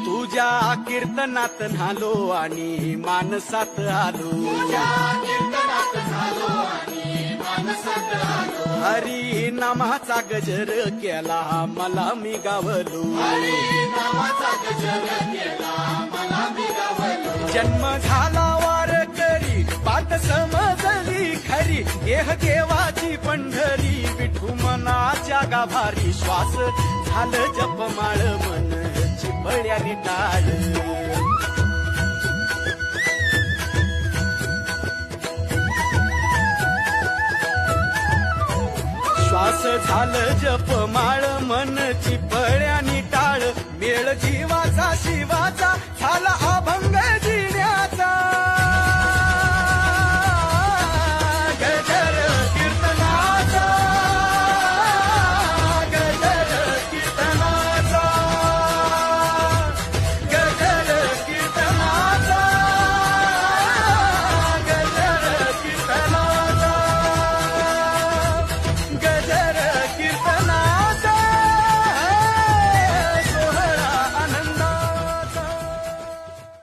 तुझ्या कीर्तनात न्हालो आणि मानसात आलो, हरी नामाचा गजर केला मला मी गावलो, जन्म झाला वारकरी बात समजली खरी, देह देवाची पंढरी विठू मनाच्या गाभारी, श्वास झालं जपमाळ मन चिपळ्याने टाळ, श्वास झालं जपमाळ मन चिपळ्याने टाळ, मेळ जीवाचा शिवाचा